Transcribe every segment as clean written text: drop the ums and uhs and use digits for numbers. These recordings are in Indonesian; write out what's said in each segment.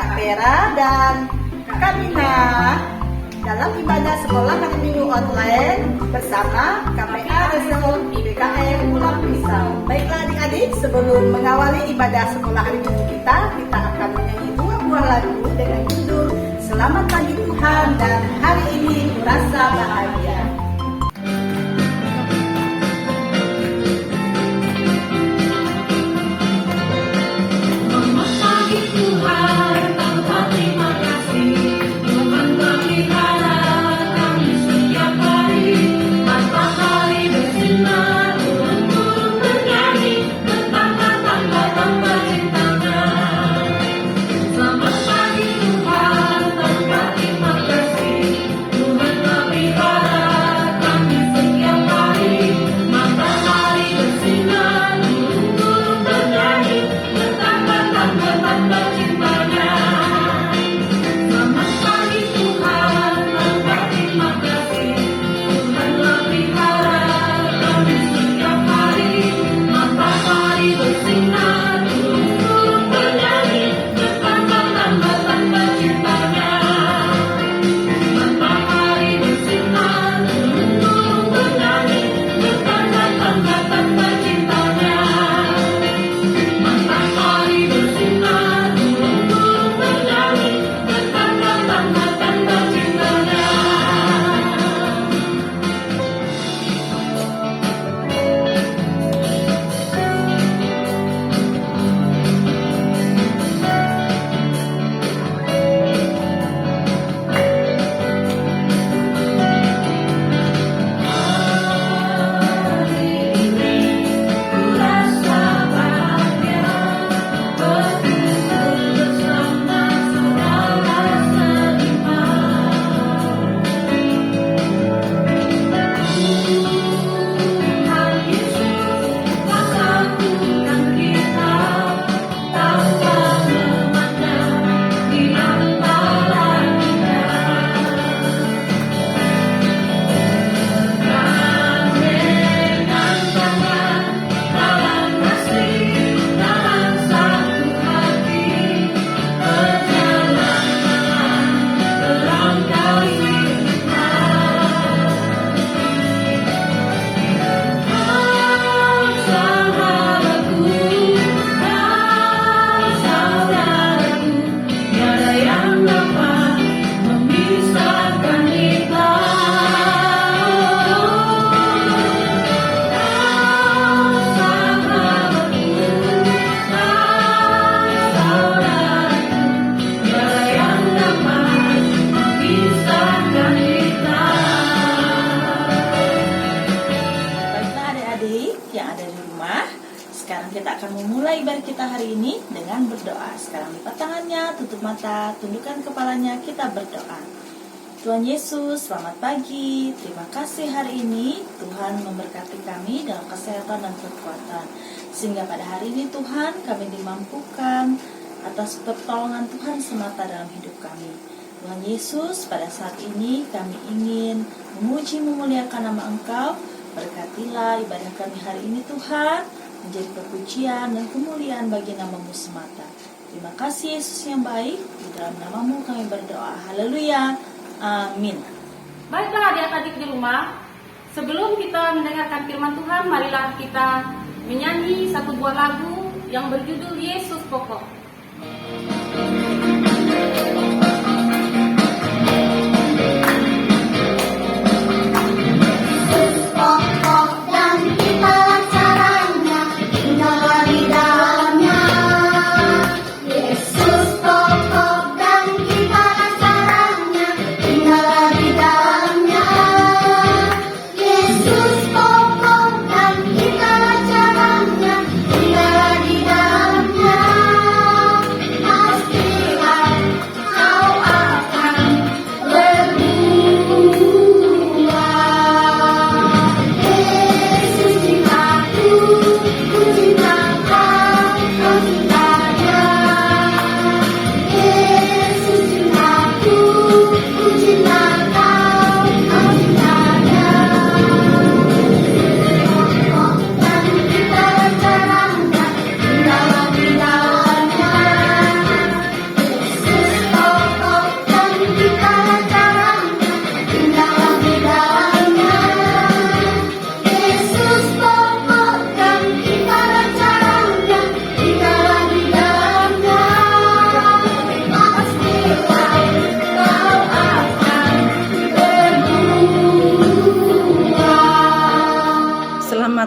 Kak Vera dan Kak Mina dalam ibadah sekolah hari Minggu online bersama KPA Resel BKM Pulang Pisau. Baiklah adik-adik, sebelum mengawali ibadah sekolah hari Minggu kita akan menyanyi dua buah lagu dengan judul Selamat Pagi Tuhan dan Hari Ini Merasa Bahagia. Sekarang kita akan memulai ibadah kita hari ini dengan berdoa. Sekarang lipat tangannya, tutup mata, tundukkan kepalanya, kita berdoa. Tuhan Yesus, selamat pagi. Terima kasih hari ini Tuhan memberkati kami dalam kesehatan dan kekuatan. Sehingga pada hari ini Tuhan kami dimampukan atas pertolongan Tuhan semata dalam hidup kami. Tuhan Yesus, pada saat ini kami ingin memuji memuliakan nama Engkau. Berkatilah ibadah kami hari ini Tuhan, menjadi kepujian dan kemuliaan bagi nama-Mu semata. Terima kasih Yesus yang baik, di dalam nama-Mu kami berdoa. Haleluya, amin. Baiklah adik-adik di rumah, sebelum kita mendengarkan firman Tuhan, marilah kita menyanyi satu buah lagu yang berjudul Yesus Pokok. Di dalamnya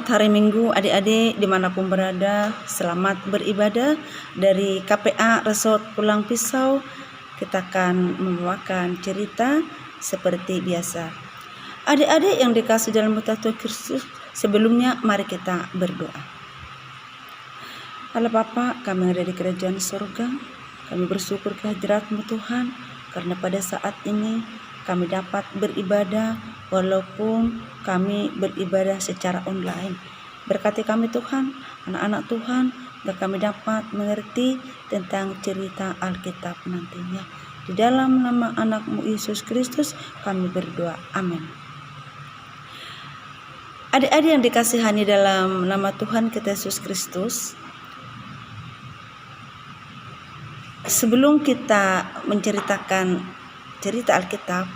Selamat hari Minggu adik-adik dimanapun berada. Selamat beribadah dari KPA Resort Pulang Pisau. Kita akan membawakan cerita seperti biasa. Adik-adik yang dikasih dalam Tuhan Kristus, sebelumnya mari kita berdoa. Allah Bapa, kami ada di kerajaan surga. Kami bersyukur kehadirat-Mu Tuhan, karena pada saat ini kami dapat beribadah walaupun kami beribadah secara online. Berkati kami Tuhan, anak-anak Tuhan, dan kami dapat mengerti tentang cerita Alkitab nantinya. Di dalam nama anak-Mu Yesus Kristus kami berdoa. Amin. Adik-adik yang dikasihani dalam nama Tuhan kita Yesus Kristus, sebelum kita menceritakan cerita Alkitab,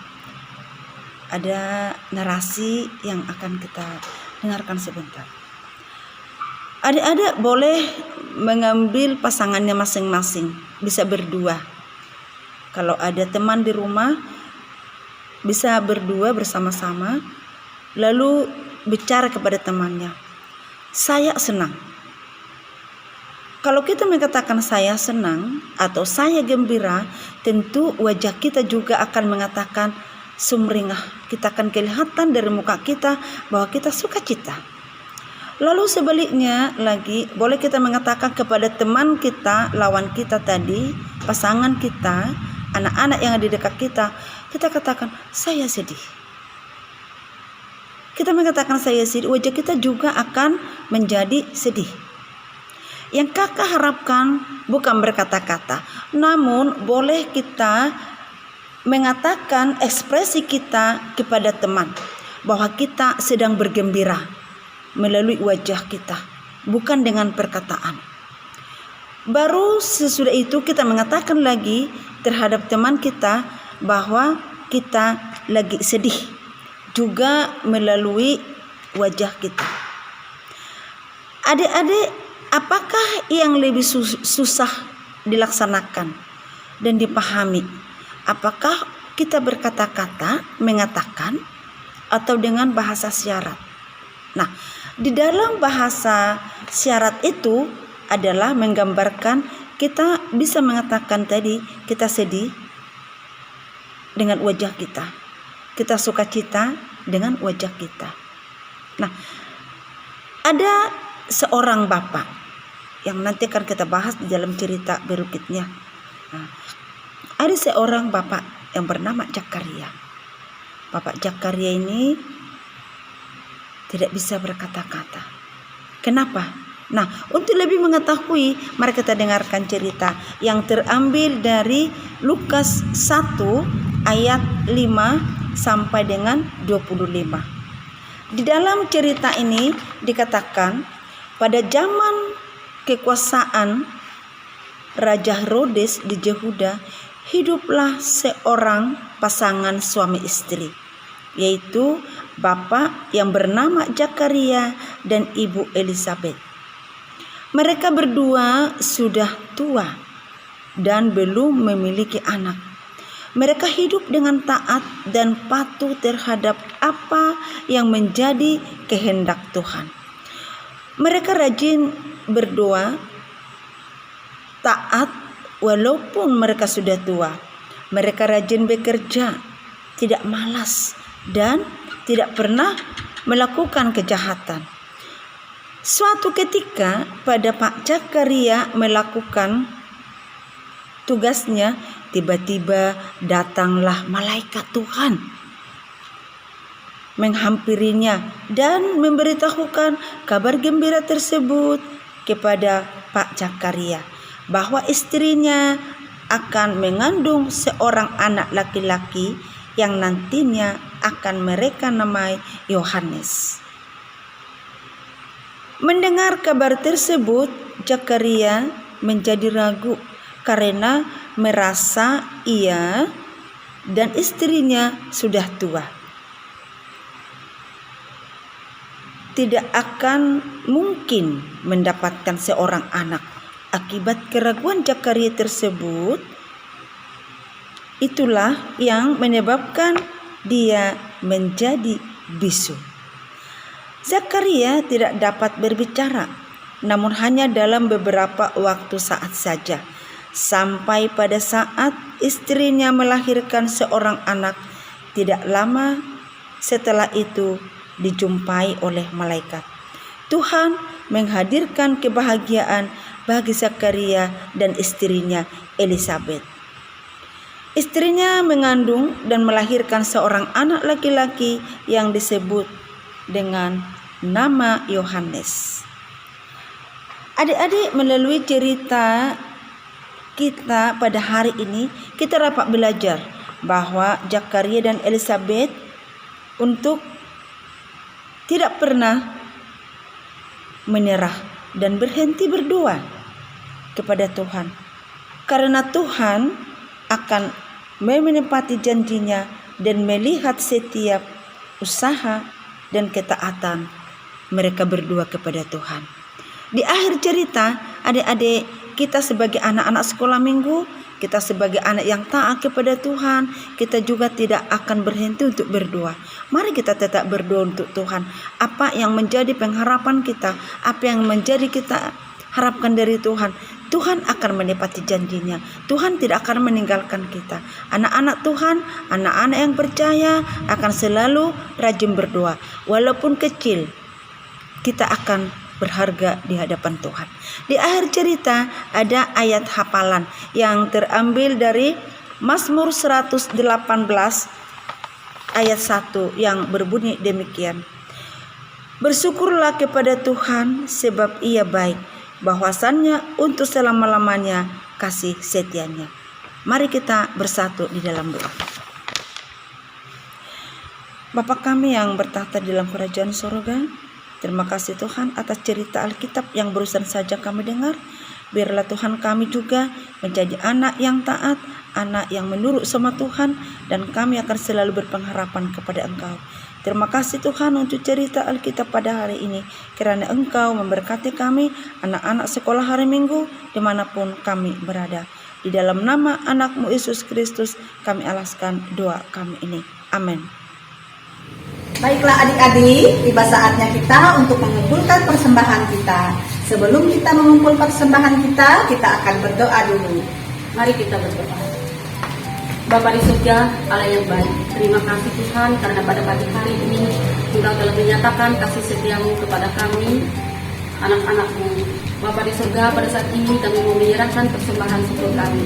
ada narasi yang akan kita dengarkan sebentar. Adik-adik boleh mengambil pasangannya masing-masing, bisa berdua. Kalau ada teman di rumah, bisa berdua bersama-sama, lalu bicara kepada temannya, saya senang. Kalau kita mengatakan saya senang atau saya gembira, tentu wajah kita juga akan mengatakan sumringah. Kita akan kelihatan dari muka kita bahwa kita sukacita. Lalu sebaliknya lagi, boleh kita mengatakan kepada teman kita, lawan kita tadi, pasangan kita, anak-anak yang ada di dekat kita, kita katakan saya sedih. Kita mengatakan saya sedih, wajah kita juga akan menjadi sedih. Yang kakak harapkan bukan berkata-kata, namun boleh kita mengatakan ekspresi kita kepada teman bahwa kita sedang bergembira melalui wajah kita, bukan dengan perkataan. Baru sesudah itu kita mengatakan lagi terhadap teman kita bahwa kita lagi sedih, juga melalui wajah kita. Adik-adik, apakah yang lebih susah dilaksanakan dan dipahami? Apakah kita berkata-kata, mengatakan, atau dengan bahasa syarat? Nah, di dalam bahasa syarat itu adalah menggambarkan kita bisa mengatakan tadi kita sedih dengan wajah kita. Kita sukacita dengan wajah kita. Nah, ada seorang bapak yang nanti akan kita bahas di dalam cerita berikutnya. Nah, ada seorang bapak yang bernama Zakaria. Bapak Zakaria ini tidak bisa berkata-kata. Kenapa? Nah, untuk lebih mengetahui, mari kita dengarkan cerita yang terambil dari Lukas 1 ayat 5 sampai dengan 25. Di dalam cerita ini dikatakan, pada zaman kekuasaan Raja Herodes di Yehuda, hiduplah seorang pasangan suami istri, yaitu bapak yang bernama Zakaria dan ibu Elisabet. Mereka berdua sudah tua dan belum memiliki anak. Mereka hidup dengan taat dan patuh terhadap apa yang menjadi kehendak Tuhan. Mereka rajin berdoa, taat walaupun mereka sudah tua. Mereka rajin bekerja, tidak malas, dan tidak pernah melakukan kejahatan. Suatu ketika pada Pak Zakaria melakukan tugasnya, tiba-tiba datanglah malaikat Tuhan menghampirinya dan memberitahukan kabar gembira tersebut kepada Pak Zakaria, bahwa istrinya akan mengandung seorang anak laki-laki yang nantinya akan mereka namai Yohanes. Mendengar kabar tersebut, Zakaria menjadi ragu karena merasa ia dan istrinya sudah tua. Tidak akan mungkin mendapatkan seorang anak. Akibat keraguan Zakaria tersebut, itulah yang menyebabkan dia menjadi bisu. Zakaria tidak dapat berbicara, namun hanya dalam beberapa waktu saat saja. Sampai pada saat istrinya melahirkan seorang anak, tidak lama setelah itu dijumpai oleh malaikat. Tuhan menghadirkan kebahagiaan bagi Zakaria dan istrinya Elizabeth. Istrinya mengandung dan melahirkan seorang anak laki-laki yang disebut dengan nama Yohanes. Adik-adik, melalui cerita kita pada hari ini, kita dapat belajar bahwa Zakaria dan Elizabeth untuk tidak pernah menyerah dan berhenti berdoa kepada Tuhan, karena Tuhan akan menepati janjinya dan melihat setiap usaha dan ketaatan mereka berdua kepada Tuhan. Di akhir cerita, adik-adik, kita sebagai anak-anak sekolah minggu, kita sebagai anak yang taat kepada Tuhan, kita juga tidak akan berhenti untuk berdoa. Mari kita tetap berdoa untuk Tuhan. Apa yang menjadi pengharapan kita, apa yang menjadi kita harapkan dari Tuhan, Tuhan akan menepati janjinya. Tuhan tidak akan meninggalkan kita. Anak-anak Tuhan, anak-anak yang percaya akan selalu rajin berdoa. Walaupun kecil, kita akan berharga di hadapan Tuhan. Di akhir cerita ada ayat hafalan yang terambil dari Mazmur 118 ayat 1 yang berbunyi demikian. Bersyukurlah kepada Tuhan sebab Ia baik, bahwasannya untuk selama-lamanya kasih setianya. Mari kita bersatu di dalam doa. Bapa kami yang bertahta di dalam kerajaan surga, terima kasih Tuhan atas cerita Alkitab yang barusan saja kami dengar. Biarlah Tuhan kami juga menjadi anak yang taat, anak yang menurut sama Tuhan, dan kami akan selalu berpengharapan kepada Engkau. Terima kasih Tuhan untuk cerita Alkitab pada hari ini, kiranya Engkau memberkati kami, anak-anak sekolah hari Minggu, dimanapun kami berada. Di dalam nama anak-Mu Yesus Kristus kami alaskan doa kami ini. Amin. Baiklah adik-adik, tiba saatnya kita untuk mengumpulkan persembahan kita. Sebelum kita mengumpul persembahan kita akan berdoa dulu. Mari kita berdoa. Bapa di surga, Allah yang baik, terima kasih Tuhan karena pada pagi hari ini Engkau telah menyatakan kasih setiamu kepada kami, anak-anak-Mu. Bapa di surga, pada saat ini kami mau menyerahkan persembahan syukur kami.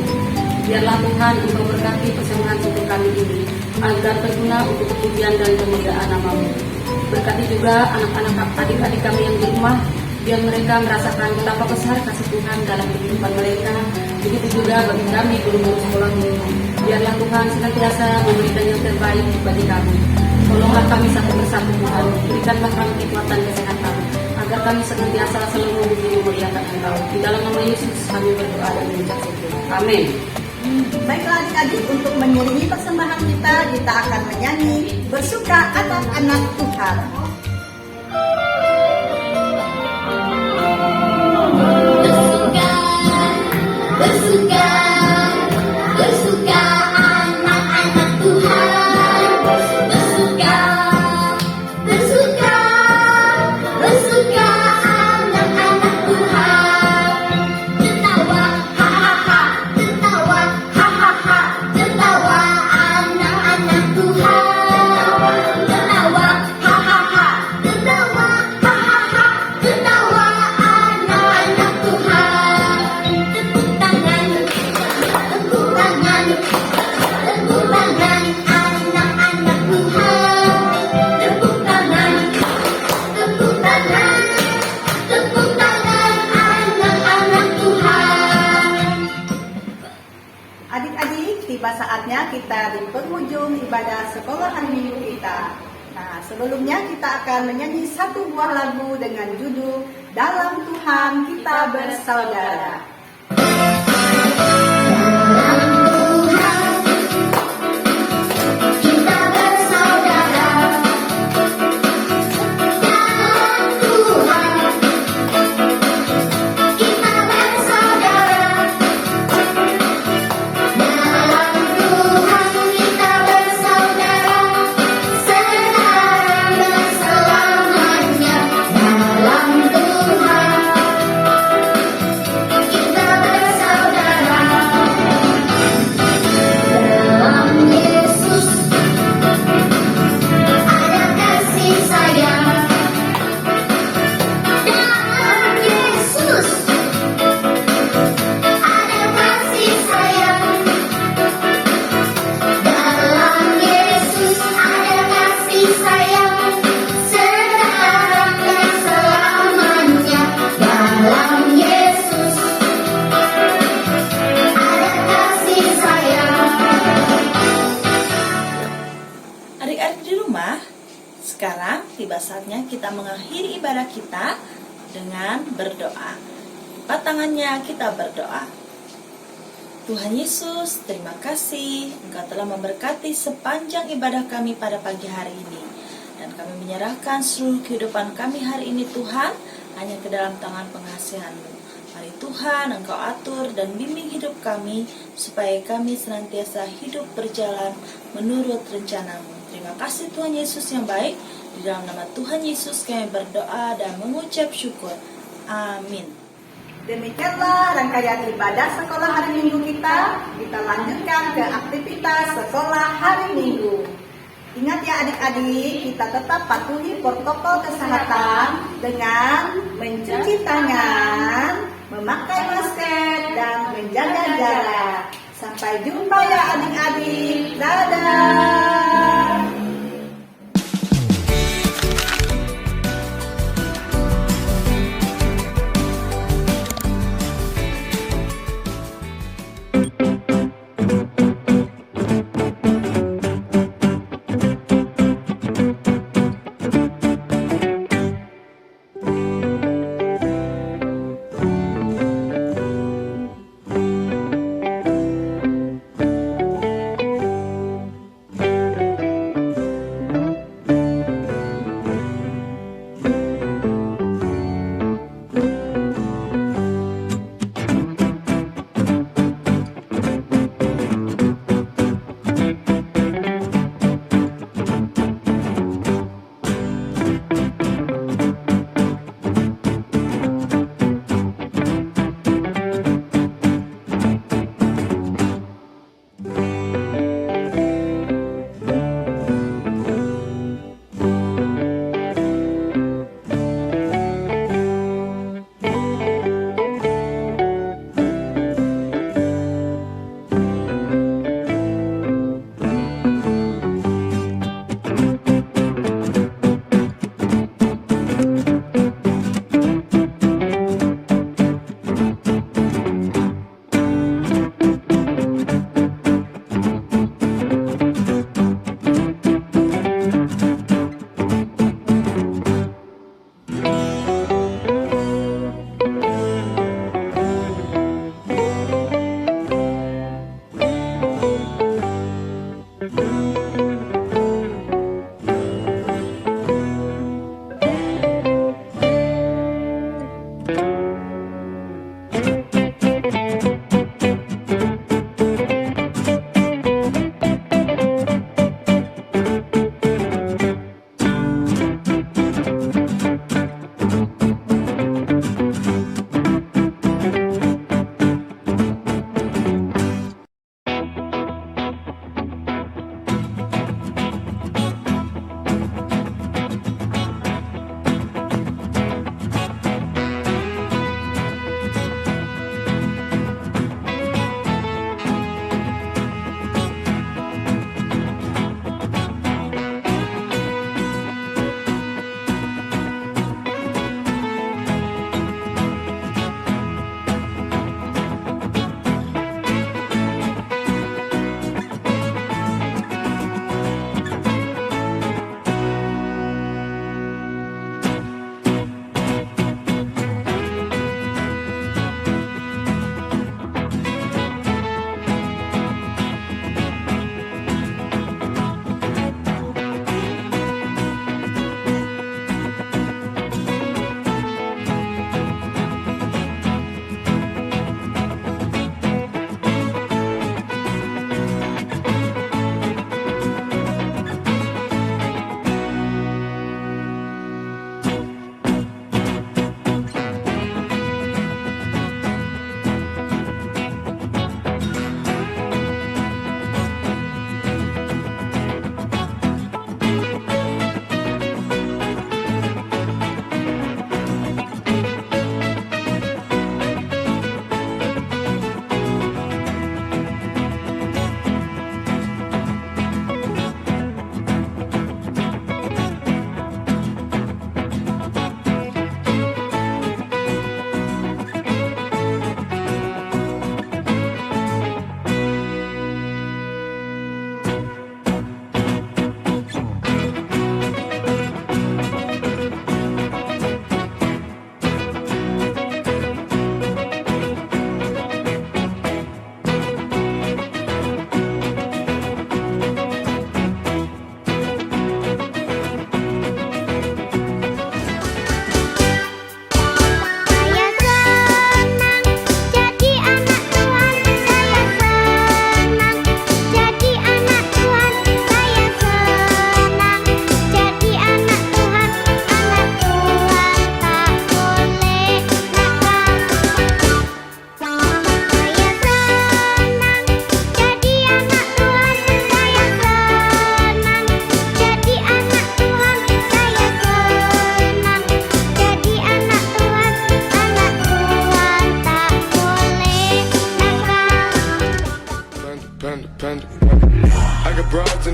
Biarlah Tuhan Engkau berkati persembahan syukur kami ini, agar berguna untuk kepujian dan kemuliaan nama-Mu. Berkati juga anak-anak adik-adik kami yang di rumah, biar mereka merasakan betapa besar kasih Tuhan dalam kehidupan mereka. Begitu juga bagi kami guru-guru sekolah minggu. Biarlah Tuhan senantiasa memberikan yang terbaik bagi kami. Tolonglah kami satu persatu Tuhan, berikanlah kami kekuatan kesehatan, agar kami senantiasa selalu memuji memuliakan Engkau. Di dalam nama Yesus kami berdoa dan mengucap syukur. Amin. Baiklah adik-adik, untuk mengiringi persembahan kita akan menyanyi bersuka anak-anak Tuhan. Bersuka, bersuka anak-anak Tuhan. Bersuka, bersuka, bersuka anak-anak Tuhan. Tertawa, hahaha, tertawa, hahaha, tertawa anak-anak Tuhan. Tertawa, hahaha, tertawa, hahaha, tertawa anak-anak Tuhan. Tepuk tangan, tepuk tangan anak-anak Tuhan. Tepuk tangan, tepuk tangan, tepuk tangan anak-anak Tuhan. Adik-adik, tiba saatnya kita di penghujung ibadah sekolah hari Minggu kita. Nah, sebelumnya kita akan menyanyi satu buah lagu dengan judul Dalam Tuhan Kita Bersaudara. Kita bersaudara dalam Tuhan. Kita bersaudara dalam Tuhan. Kita bersaudara sekarang dan selamanya. Sekarang tiba saatnya kita mengakhiri ibadah kita dengan berdoa. Lipat tangannya, kita berdoa. Tuhan Yesus, terima kasih Engkau telah memberkati sepanjang ibadah kami pada pagi hari ini. Dan kami menyerahkan seluruh kehidupan kami hari ini Tuhan, hanya ke dalam tangan pengasihan-Mu. Mari Tuhan Engkau atur dan bimbing hidup kami, supaya kami senantiasa hidup berjalan menurut rencana-Mu. Terima kasih Tuhan Yesus yang baik. Di dalam nama Tuhan Yesus kami berdoa dan mengucap syukur. Amin. Demikianlah rangkaian ibadah sekolah hari Minggu kita. Kita lanjutkan ke aktivitas sekolah hari Minggu. Ingat ya adik-adik, kita tetap patuhi protokol kesehatan dengan mencuci tangan, memakai masker, dan menjaga jarak. Sampai jumpa ya adik-adik. Dadah.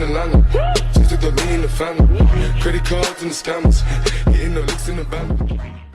in Atlanta. Just took the lean in the family. Credit cards and the scammers. Hitting the licks in the band.